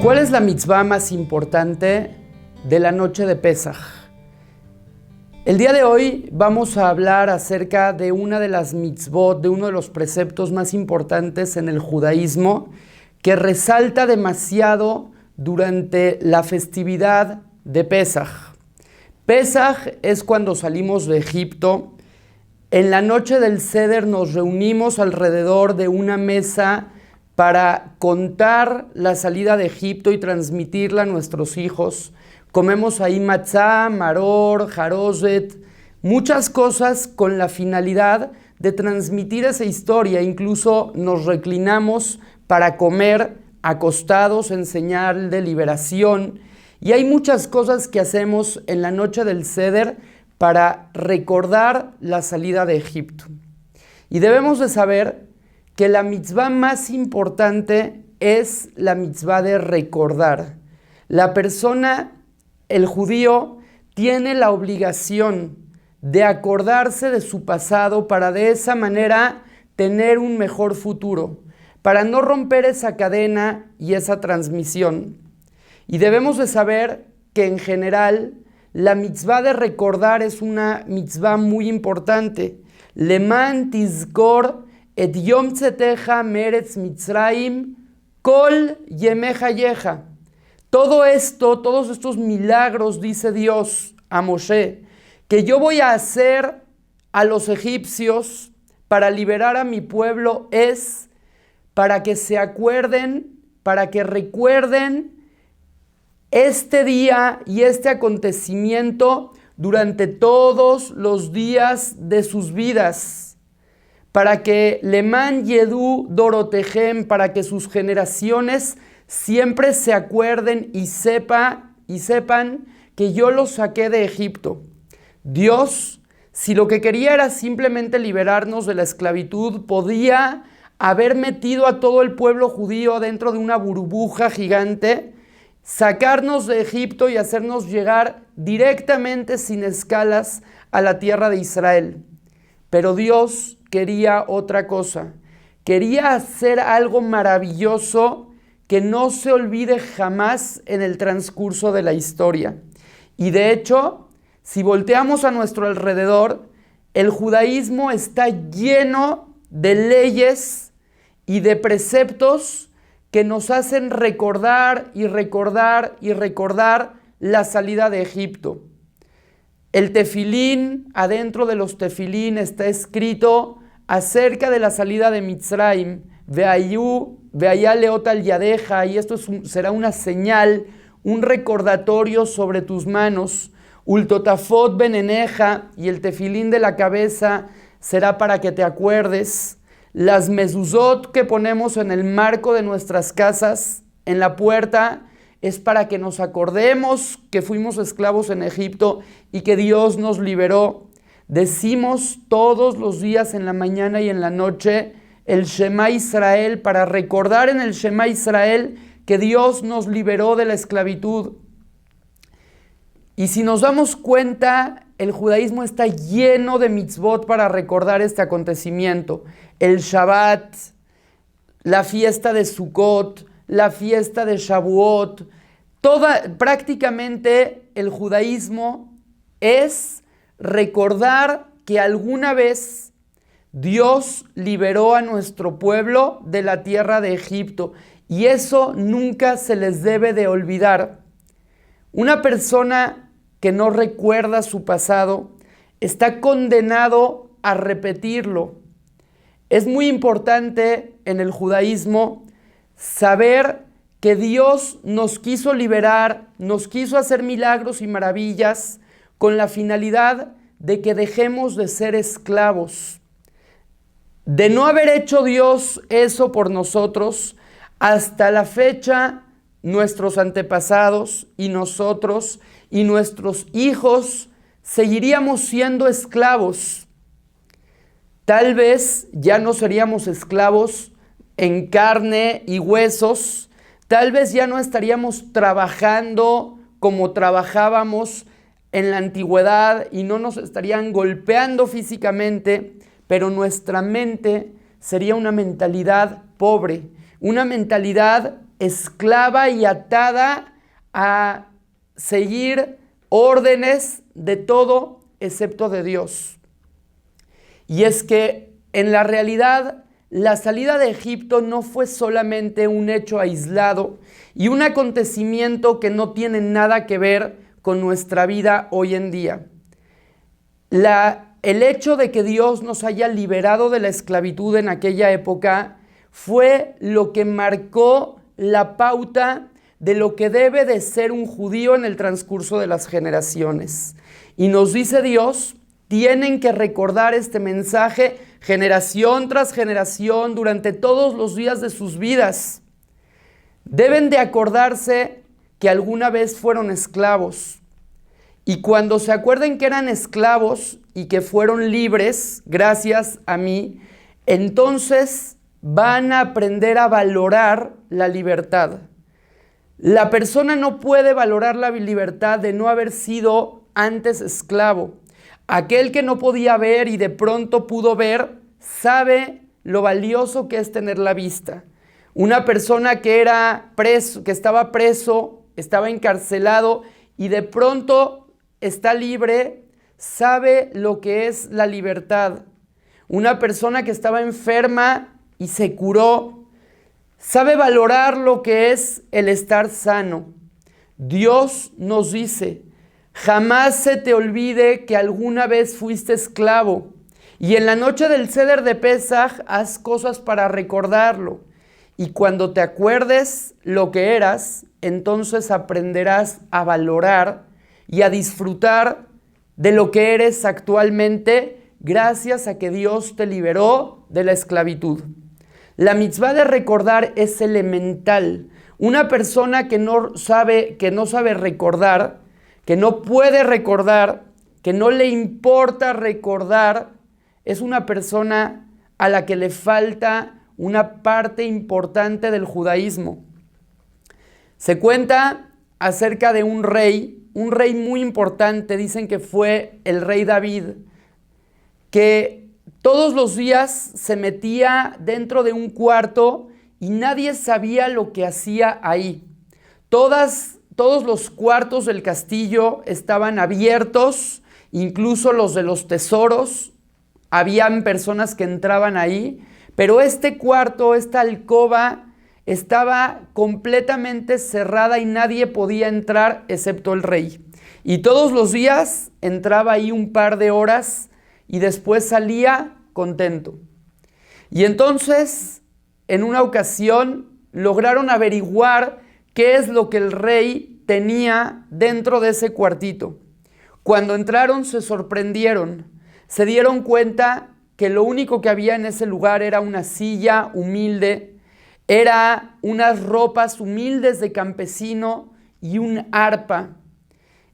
¿Cuál es la mitzvah más importante de la noche de Pesaj? El día de hoy vamos a hablar acerca de una de las mitzvot, de uno de los preceptos más importantes en el judaísmo, que resalta demasiado durante la festividad de Pesaj. Pesaj es cuando salimos de Egipto. En la noche del Seder nos reunimos alrededor de una mesa para contar la salida de Egipto y transmitirla a nuestros hijos. Comemos ahí matzá, maror, jarozet, muchas cosas con la finalidad de transmitir esa historia. Incluso nos reclinamos para comer acostados en señal de liberación. Y hay muchas cosas que hacemos en la noche del Seder para recordar la salida de Egipto. Y debemos de saber que la mitzvah más importante es la mitzvah de recordar. La persona, el judío, tiene la obligación de acordarse de su pasado para de esa manera tener un mejor futuro, para no romper esa cadena y esa transmisión. Y debemos de saber que en general la mitzvah de recordar es una mitzvah muy importante. Leman tizkor et yom tzeteja meretz Mitzrayim kol yemei hayeja. Todo esto, todos estos milagros, dice Dios a Moshe, que yo voy a hacer a los egipcios para liberar a mi pueblo, es para que se acuerden, para que recuerden este día y este acontecimiento durante todos los días de sus vidas, para que Leman Yedú Dorotejem, para que sus generaciones siempre se acuerden y sepan que yo los saqué de Egipto. Dios, si lo que quería era simplemente liberarnos de la esclavitud, podía haber metido a todo el pueblo judío dentro de una burbuja gigante, sacarnos de Egipto y hacernos llegar directamente sin escalas a la tierra de Israel. Pero Dios quería otra cosa. Quería hacer algo maravilloso que no se olvide jamás en el transcurso de la historia. Y de hecho, si volteamos a nuestro alrededor, el judaísmo está lleno de leyes y de preceptos que nos hacen recordar y recordar y recordar la salida de Egipto. El tefilín, adentro de los tefilín está escrito acerca de la salida de Mitzrayim, veayá leot al yadeja, y esto será una señal, un recordatorio sobre tus manos. Ultotafot beneneja, y el tefilín de la cabeza será para que te acuerdes. Las mezuzot que ponemos en el marco de nuestras casas, en la puerta, es para que nos acordemos que fuimos esclavos en Egipto y que Dios nos liberó. Decimos todos los días en la mañana y en la noche el Shema Israel para recordar en el Shema Israel que Dios nos liberó de la esclavitud. Y si nos damos cuenta, el judaísmo está lleno de mitzvot para recordar este acontecimiento. El Shabbat, la fiesta de Sukkot, la fiesta de Shavuot, prácticamente el judaísmo es recordar que alguna vez Dios liberó a nuestro pueblo de la tierra de Egipto, y eso nunca se les debe de olvidar. Una persona que no recuerda su pasado está condenado a repetirlo. Es muy importante en el judaísmo saber que Dios nos quiso liberar, nos quiso hacer milagros y maravillas con la finalidad de que dejemos de ser esclavos. De no haber hecho Dios eso por nosotros, hasta la fecha nuestros antepasados y nosotros y nuestros hijos seguiríamos siendo esclavos. Tal vez ya no seríamos esclavos en carne y huesos, tal vez ya no estaríamos trabajando como trabajábamos en la antigüedad y no nos estarían golpeando físicamente, pero nuestra mente sería una mentalidad pobre, una mentalidad esclava y atada a seguir órdenes de todo excepto de Dios. Y es que en la realidad la salida de Egipto no fue solamente un hecho aislado y un acontecimiento que no tiene nada que ver con nuestra vida hoy en día. El hecho de que Dios nos haya liberado de la esclavitud en aquella época fue lo que marcó la pauta de lo que debe de ser un judío en el transcurso de las generaciones. Y nos dice Dios, tienen que recordar este mensaje generación tras generación durante todos los días de sus vidas. Deben de acordarse que alguna vez fueron esclavos. Y cuando se acuerden que eran esclavos y que fueron libres, gracias a mí, entonces van a aprender a valorar la libertad. La persona no puede valorar la libertad de no haber sido antes esclavo. Aquel que no podía ver y de pronto pudo ver, sabe lo valioso que es tener la vista. Una persona que era preso, que estaba preso, estaba encarcelado y de pronto está libre, sabe lo que es la libertad. Una persona que estaba enferma y se curó, sabe valorar lo que es el estar sano. Dios nos dice, jamás se te olvide que alguna vez fuiste esclavo y en la noche del Seder de Pesaj haz cosas para recordarlo. Y cuando te acuerdes lo que eras, entonces aprenderás a valorar y a disfrutar de lo que eres actualmente gracias a que Dios te liberó de la esclavitud. La mitzvá de recordar es elemental. Una persona que no sabe recordar, que no puede recordar, que no le importa recordar, es una persona a la que le falta una parte importante del judaísmo. Se cuenta acerca de un rey muy importante, dicen que fue el rey David, que todos los días se metía dentro de un cuarto y nadie sabía lo que hacía ahí. Todos los cuartos del castillo estaban abiertos, incluso los de los tesoros, habían personas que entraban ahí, pero este cuarto, esta alcoba, estaba completamente cerrada y nadie podía entrar excepto el rey. Y todos los días entraba ahí un par de horas y después salía contento. Y entonces, en una ocasión, lograron averiguar qué es lo que el rey tenía dentro de ese cuartito. Cuando entraron se sorprendieron, se dieron cuenta que lo único que había en ese lugar era una silla humilde, era unas ropas humildes de campesino y un arpa.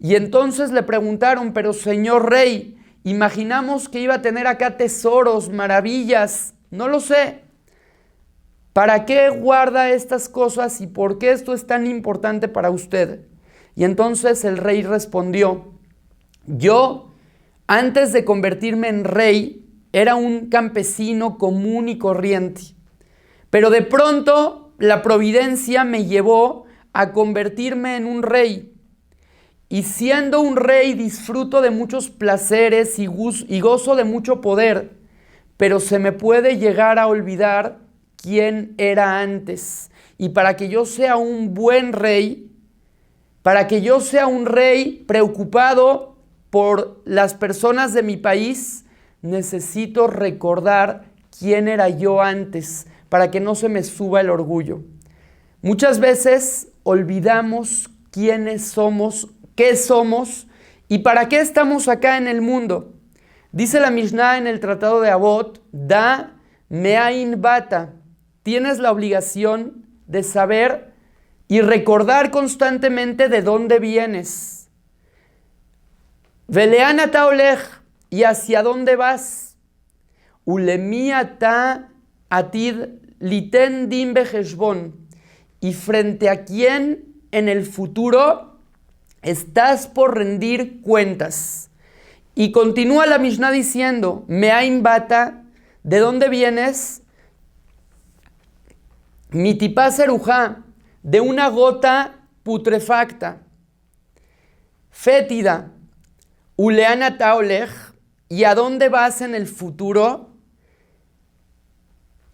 Y entonces le preguntaron, pero señor rey, imaginamos que iba a tener acá tesoros, maravillas, no lo sé. ¿Para qué guarda estas cosas y por qué esto es tan importante para usted? Y entonces el rey respondió, yo, antes de convertirme en rey, era un campesino común y corriente. Pero de pronto la providencia me llevó a convertirme en un rey. Y siendo un rey disfruto de muchos placeres y gozo de mucho poder, pero se me puede llegar a olvidar quién era antes. Y para que yo sea un buen rey, para que yo sea un rey preocupado por las personas de mi país, necesito recordar quién era yo antes, para que no se me suba el orgullo. Muchas veces olvidamos quiénes somos, qué somos y para qué estamos acá en el mundo. Dice la Mishnah en el Tratado de Avot, Da me'ain bata, tienes la obligación de saber y recordar constantemente de dónde vienes. Velean ata olech, y hacia dónde vas. Ulemi ata atid liten din beheshbon, y frente a quién en el futuro estás por rendir cuentas. Y continúa la Mishnah diciendo, Me'ain bata, ¿de dónde vienes? Mitipá serujá, de una gota putrefacta. Fétida, uleana taolej, ¿y a dónde vas en el futuro?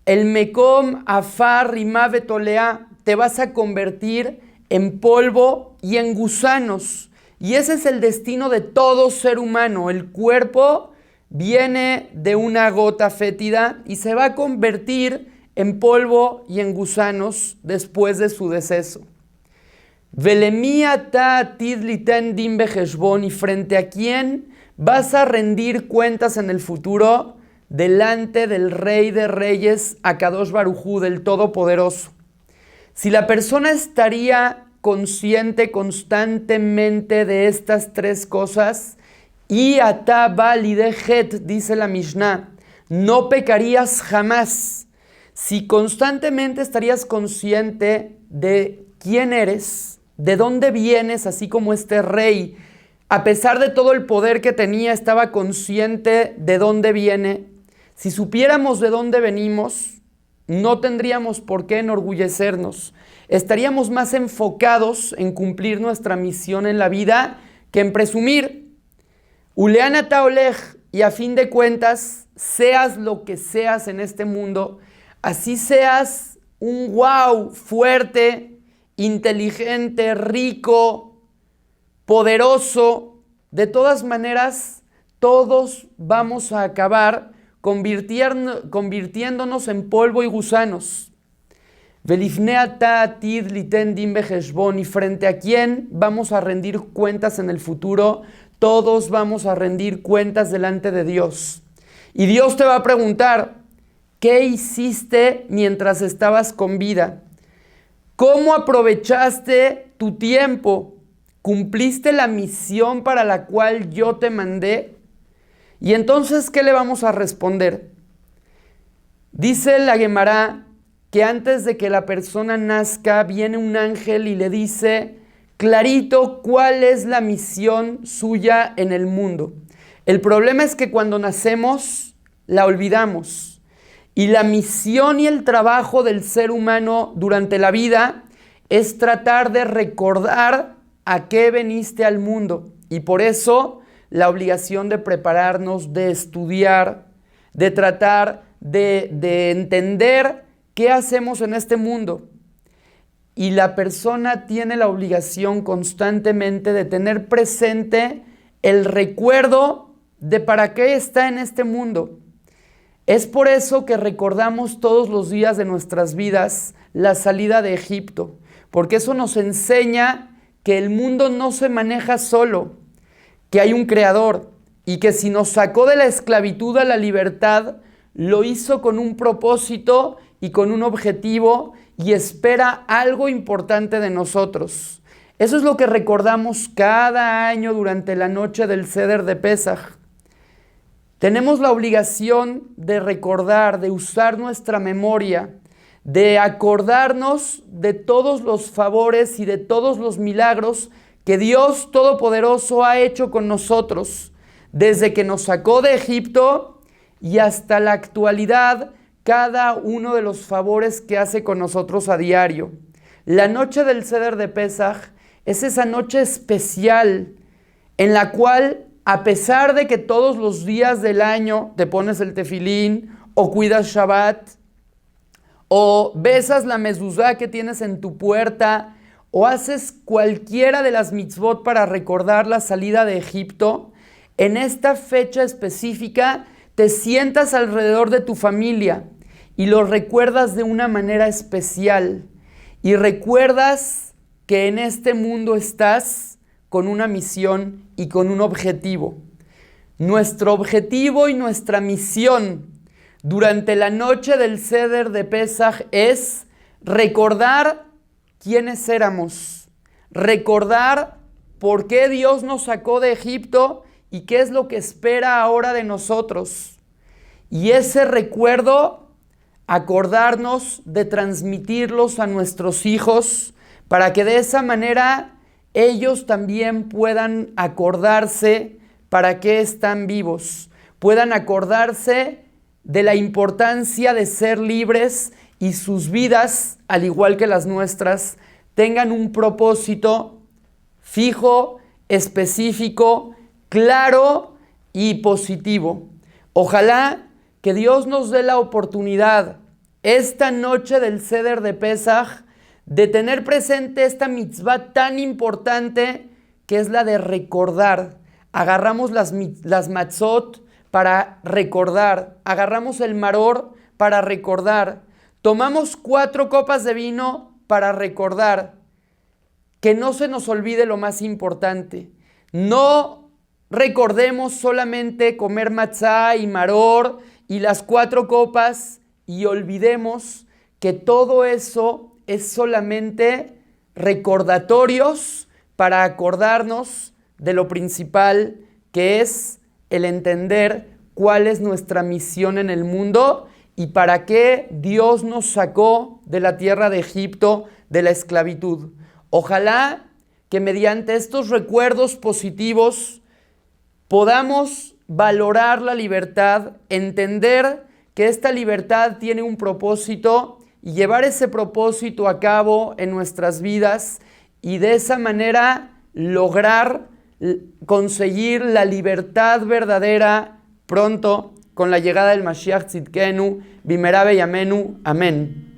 El mekom afar rimá betolea, te vas a convertir en polvo y en gusanos. Y ese es el destino de todo ser humano. El cuerpo viene de una gota fétida y se va a convertir en polvo y en gusanos después de su deceso. Velemía ta tidliten dim beheshbon, y frente a quién vas a rendir cuentas en el futuro, delante del Rey de Reyes, Akadosh Baruj Hu, del Todopoderoso. Si la persona estaría consciente constantemente de estas tres cosas, y ata balidejet, dice la Mishnah, no pecarías jamás. Si constantemente estarías consciente de quién eres, de dónde vienes, así como este rey, a pesar de todo el poder que tenía, estaba consciente de dónde viene. Si supiéramos de dónde venimos, no tendríamos por qué enorgullecernos. Estaríamos más enfocados en cumplir nuestra misión en la vida que en presumir. Uleana taolej, y a fin de cuentas, seas lo que seas en este mundo, así seas un wow fuerte, inteligente, rico, poderoso, de todas maneras, todos vamos a acabar convirtiéndonos en polvo y gusanos. Velifnea ta'atid liten dim beheshbon, y frente a quién vamos a rendir cuentas en el futuro, todos vamos a rendir cuentas delante de Dios. Y Dios te va a preguntar, ¿qué hiciste mientras estabas con vida? ¿Cómo aprovechaste tu tiempo? ¿Cumpliste la misión para la cual yo te mandé? Y entonces, ¿qué le vamos a responder? Dice la Gemara que antes de que la persona nazca, viene un ángel y le dice clarito cuál es la misión suya en el mundo. El problema es que cuando nacemos, la olvidamos. Y la misión y el trabajo del ser humano durante la vida es tratar de recordar a qué veniste al mundo. Y por eso la obligación de prepararnos, de estudiar, de tratar de entender qué hacemos en este mundo. Y la persona tiene la obligación constantemente de tener presente el recuerdo de para qué está en este mundo. Es por eso que recordamos todos los días de nuestras vidas la salida de Egipto, porque eso nos enseña que el mundo no se maneja solo, que hay un creador y que si nos sacó de la esclavitud a la libertad, lo hizo con un propósito y con un objetivo y espera algo importante de nosotros. Eso es lo que recordamos cada año durante la noche del Seder de Pesaj. Tenemos la obligación de recordar, de usar nuestra memoria, de acordarnos de todos los favores y de todos los milagros que Dios Todopoderoso ha hecho con nosotros, desde que nos sacó de Egipto y hasta la actualidad, cada uno de los favores que hace con nosotros a diario. La noche del Seder de Pesaj es esa noche especial en la cual, a pesar de que todos los días del año te pones el tefilín o cuidas Shabbat o besas la mezuzá que tienes en tu puerta o haces cualquiera de las mitzvot para recordar la salida de Egipto, en esta fecha específica te sientas alrededor de tu familia y lo recuerdas de una manera especial y recuerdas que en este mundo estás con una misión y con un objetivo. Nuestro objetivo y nuestra misión durante la noche del Seder de Pesaj es recordar quiénes éramos, recordar por qué Dios nos sacó de Egipto y qué es lo que espera ahora de nosotros. Y ese recuerdo, acordarnos de transmitirlos a nuestros hijos para que de esa manera ellos también puedan acordarse para qué están vivos, puedan acordarse de la importancia de ser libres y sus vidas, al igual que las nuestras, tengan un propósito fijo, específico, claro y positivo. Ojalá que Dios nos dé la oportunidad esta noche del Seder de Pesaj de tener presente esta mitzvah tan importante que es la de recordar. Agarramos las matzot para recordar, agarramos el maror para recordar, tomamos 4 copas de vino para recordar. Que no se nos olvide lo más importante. No recordemos solamente comer matzá y maror y las 4 copas y olvidemos que todo eso es solamente recordatorios para acordarnos de lo principal, que es el entender cuál es nuestra misión en el mundo y para qué Dios nos sacó de la tierra de Egipto, de la esclavitud. Ojalá que mediante estos recuerdos positivos podamos valorar la libertad, entender que esta libertad tiene un propósito y llevar ese propósito a cabo en nuestras vidas y de esa manera lograr conseguir la libertad verdadera pronto con la llegada del Mashiach Tzidkenu, Bimera Beyamenu. Amén.